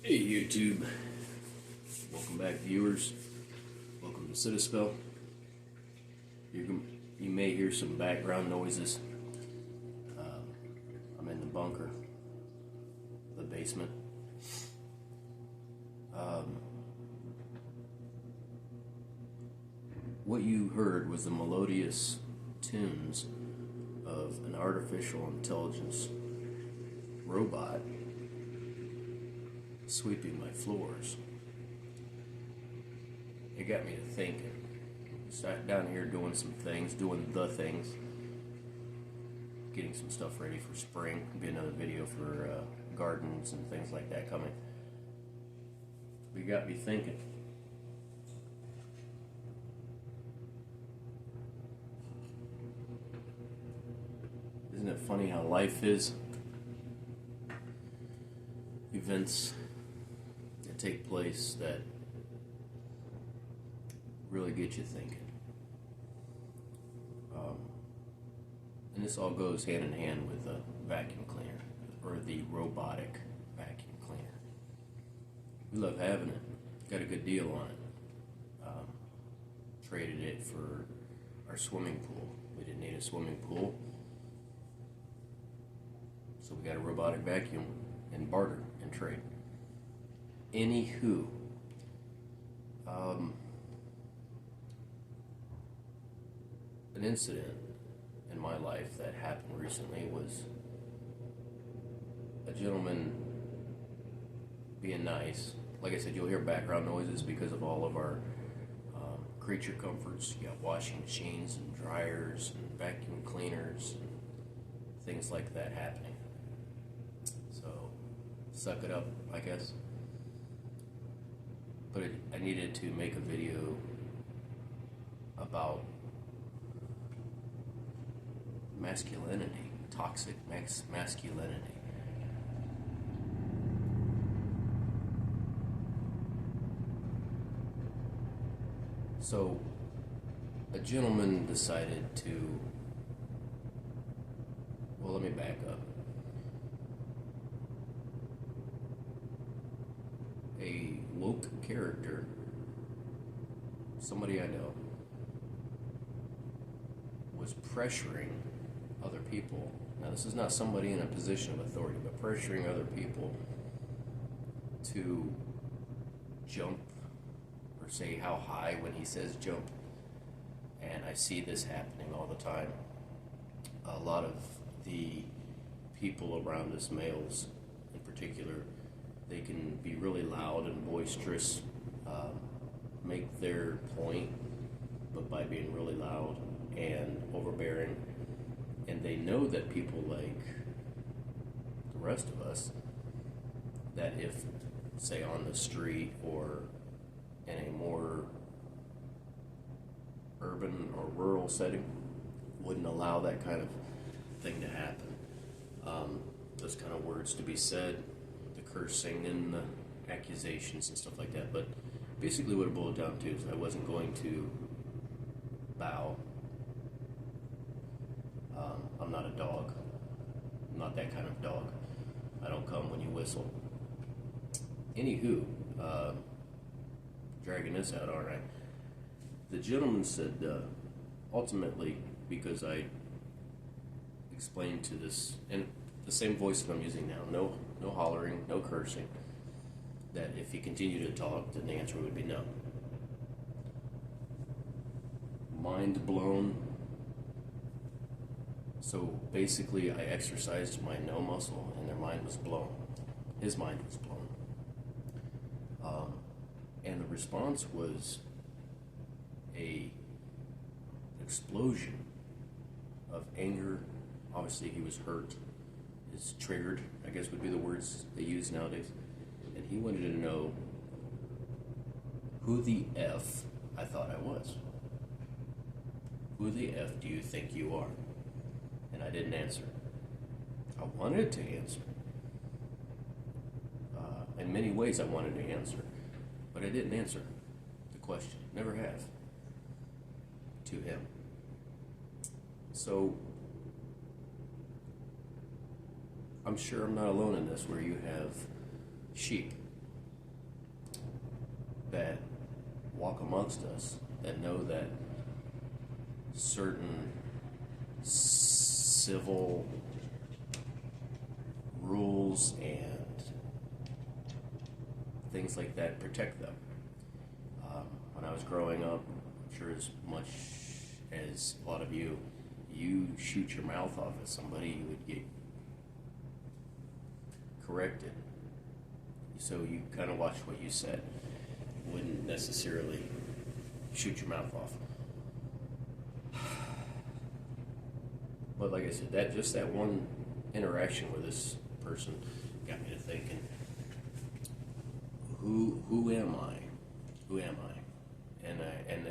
Hey YouTube, welcome back viewers, welcome to Citispell. You may hear some background noises. I'm in the bunker, the basement. What you heard was the melodious tunes of an artificial intelligence robot sweeping my floors. It got me to thinking. Sat down here doing some things, getting some stuff ready for spring. There'll be another video for gardens and things like that coming. But it got me thinking. Isn't it funny how life is? Events that take place that really get you thinking. And this all goes hand in hand with a vacuum cleaner, or the robotic vacuum cleaner. We love having it. Got a good deal on it. Traded it for our swimming pool. We didn't need a swimming pool, so we got a robotic vacuum and barter and trade. Anywho, an incident in my life that happened recently was a gentleman being nice. Like I said, you'll hear background noises because of all of our creature comforts. You got washing machines and dryers and vacuum cleaners and things like that happening. So, suck it up, I guess. But I needed to make a video about masculinity, toxic masculinity. So, a gentleman decided to, well, let me back up. A woke character, somebody I know, was pressuring other people. Now, this is not somebody in a position of authority, but pressuring other people to jump or say how high when he says jump. And I see this happening all the time. A lot of the people around us, males in particular, they can be really loud and boisterous, make their point, but by being really loud and overbearing. And they know that people like the rest of us, that if, say, on the street or in a more urban or rural setting, wouldn't allow that kind of thing to happen. Those kind of words to be said, the cursing and the accusations and stuff like that. But basically what it boiled down to is I wasn't going to bow. I'm not a dog. I'm not that kind of dog. I don't come when you whistle. Anywho, dragging this out, aren't I? The gentleman said, ultimately, because I explained to this, in the same voice that I'm using now, no hollering, no cursing, that if he continued to talk, then the answer would be no. Mind blown. So basically, I exercised my no muscle, and their mind was blown. His mind was blown. And the response was a explosion of anger. Obviously, he was hurt. Is triggered, I guess would be the words they use nowadays. And he wanted to know who the F I thought I was. Who the F do you think you are? And I didn't answer. I wanted to answer. In many ways I wanted to answer, but I didn't answer the question. Never have. To him. So, I'm sure I'm not alone in this, where you have sheep that walk amongst us, that know that certain civil rules and things like that protect them. When I was growing up, I'm sure as much as a lot of you shoot your mouth off at somebody, you would get corrected. So you kind of watched what you said. You wouldn't necessarily shoot your mouth off. But like I said, that one interaction with this person got me to thinking, who am I? Who am I?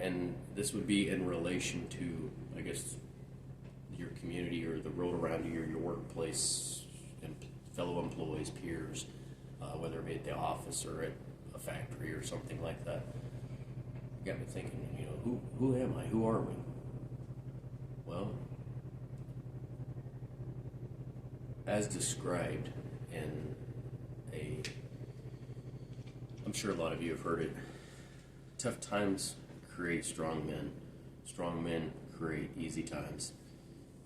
And this would be in relation to, I guess, your community or the world around you, or your workplace, and fellow employees, peers, whether it be at the office or at a factory or something like that. Got me thinking, who am I? Who are we? Well, as described in I'm sure a lot of you have heard it, tough times create strong men. Strong men create easy times.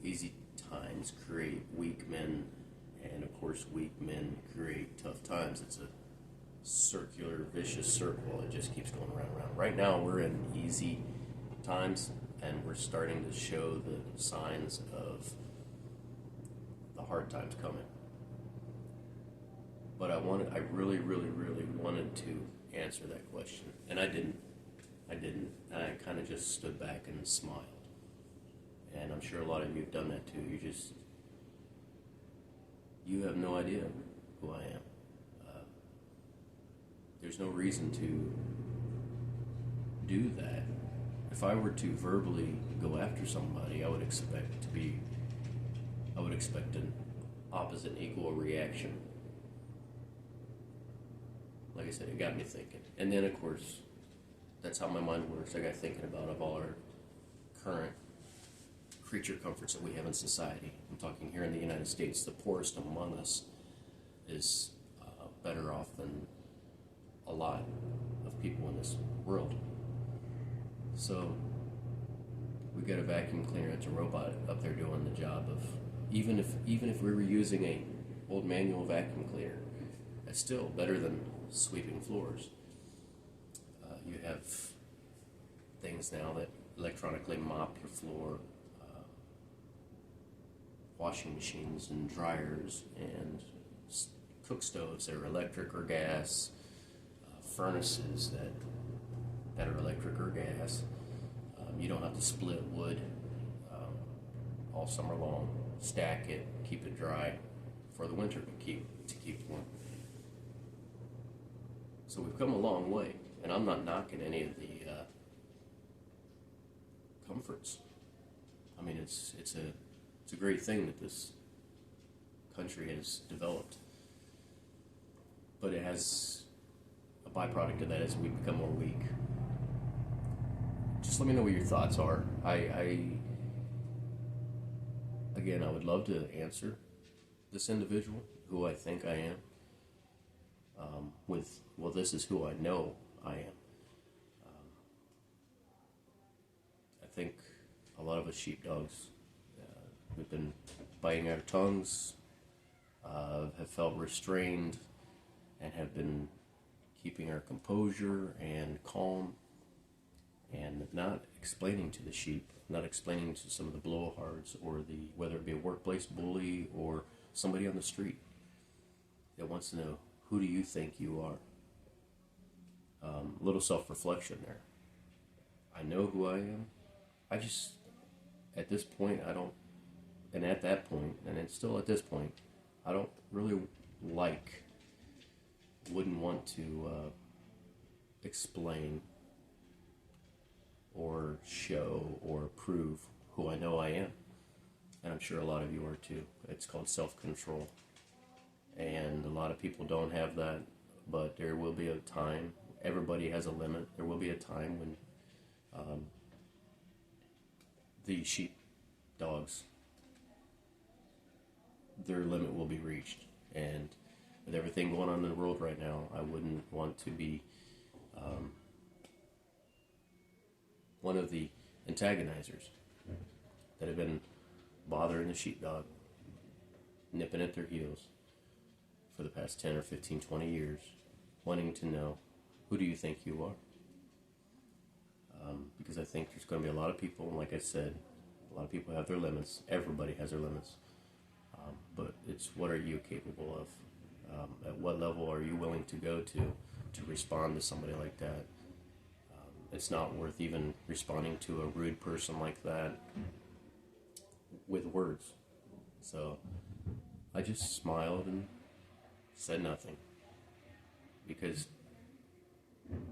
Easy times create weak men. And of course, weak men create tough times. It's a circular, vicious circle. It just keeps going round and round. Right now, we're in easy times, and we're starting to show the signs of the hard times coming. But I really, really, really wanted to answer that question, and I didn't. And I kind of just stood back and smiled. And I'm sure a lot of you have done that too. You have no idea who I am. There's no reason to do that. If I were to verbally go after somebody, I would expect an opposite and equal reaction. Like I said, it got me thinking. And then, of course, that's how my mind works. I got thinking about all our current creature comforts that we have in society. I'm talking here in the United States. The poorest among us is better off than a lot of people in this world. So we got a vacuum cleaner. It's a robot up there doing the job of, even if we were using a old manual vacuum cleaner, it's still better than sweeping floors. You have things now that electronically mop your floor, washing machines and dryers and cook stoves that are electric or gas, furnaces that are electric or gas. You don't have to split wood all summer long. Stack it, keep it dry for the winter to keep warm. So we've come a long way, and I'm not knocking any of the comforts. I mean, it's a great thing that this country has developed, but it has a byproduct of that as we become more weak. Just let me know what your thoughts are. Again, I would love to answer this individual, who I think I am, this is who I know I am. I think a lot of us sheepdogs, we've been biting our tongues, have felt restrained, and have been keeping our composure and calm, and not explaining to the sheep, not explaining to some of the blowhards, or whether it be a workplace bully or somebody on the street that wants to know, who do you think you are? A little self-reflection there. I know who I am. I just, at this point, and at that point, and it's still at this point, I don't really wouldn't want to explain or show or prove who I know I am. And I'm sure a lot of you are too. It's called self-control. And a lot of people don't have that, but there will be a time. Everybody has a limit. There will be a time when the sheepdogs, their limit will be reached. And with everything going on in the world right now, I wouldn't want to be one of the antagonizers that have been bothering the sheepdog, nipping at their heels for the past 10 or 15, 20 years, wanting to know, who do you think you are? Because I think there's going to be a lot of people, and like I said, a lot of people have their limits. Everybody has their limits. But it's, what are you capable of? At what level are you willing to go to respond to somebody like that? It's not worth even responding to a rude person like that with words. So I just smiled and said nothing, because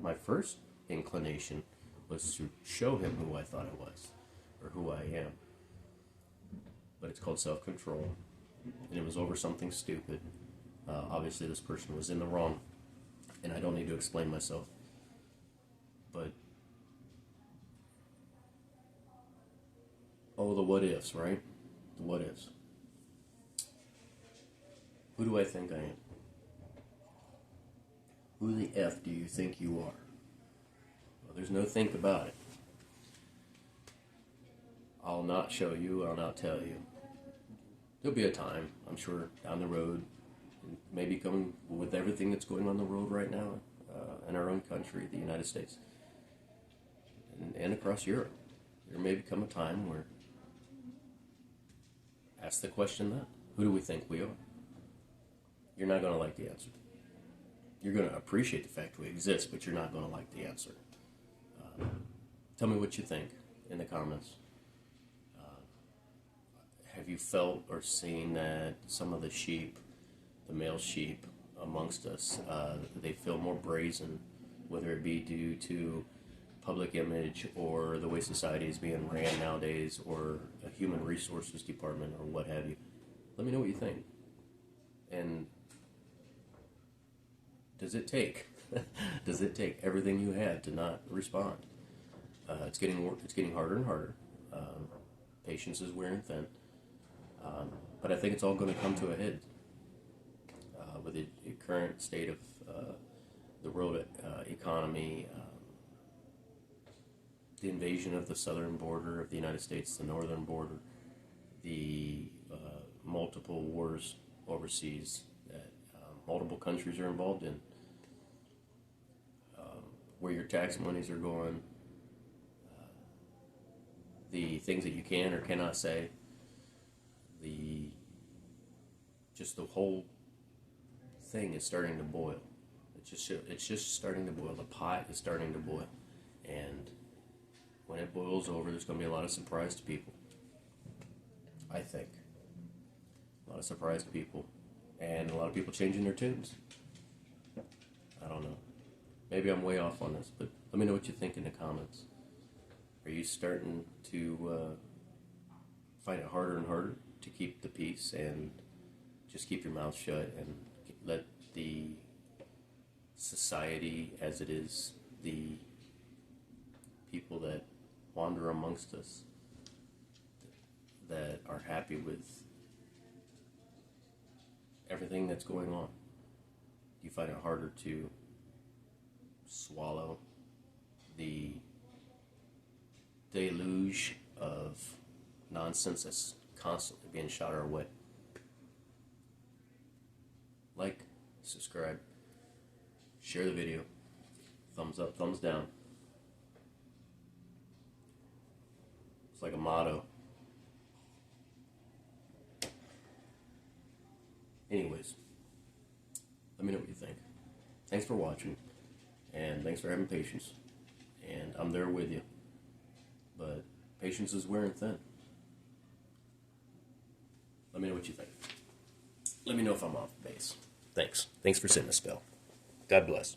my first inclination was to show him who I thought I was, or who I am. But it's called self-control, and it was over something stupid. Obviously this person was in the wrong, and I don't need to explain myself. But, oh, the what ifs, right? The what ifs. Who do I think I am? Who the F do you think you are? Well, there's no think about it. I'll not show you, I'll not tell you. There'll be a time, I'm sure, down the road, maybe coming with everything that's going on the road right now in our own country, the United States, and across Europe. There may become a time where, ask the question then, who do we think we are? You're not going to like the answer. You're going to appreciate the fact we exist, but you're not going to like the answer. Tell me what you think in the comments. Have you felt or seen that some of the sheep, the male sheep amongst us, they feel more brazen, whether it be due to public image or the way society is being ran nowadays, or a human resources department, or what have you? Let me know what you think. And does it take everything you have to not respond? It's getting harder and harder. Patience is wearing thin. But I think it's all going to come to a head with the current state of the world economy, the invasion of the southern border of the United States, the northern border, the multiple wars overseas that multiple countries are involved in, where your tax monies are going, the things that you can or cannot say, the whole thing is starting to boil. It's just starting to boil. The pot is starting to boil, and when it boils over, there's going to be a lot of surprised people. I think a lot of surprised people, and a lot of people changing their tunes. I don't know. Maybe I'm way off on this, but let me know what you think in the comments. Are you starting to find it harder and harder to keep the peace and just keep your mouth shut and let the society as it is, the people that wander amongst us, that are happy with everything that's going on? Do you find it harder to swallow the deluge of nonsense that's constantly being shot our way? Like, subscribe, share the video, thumbs up, thumbs down. It's like a motto. Anyways, let me know what you think. Thanks for watching, and thanks for having patience. And I'm there with you. But patience is wearing thin. Let me know what you think. Let me know if I'm off base. Thanks. Thanks for sitting a spell. God bless.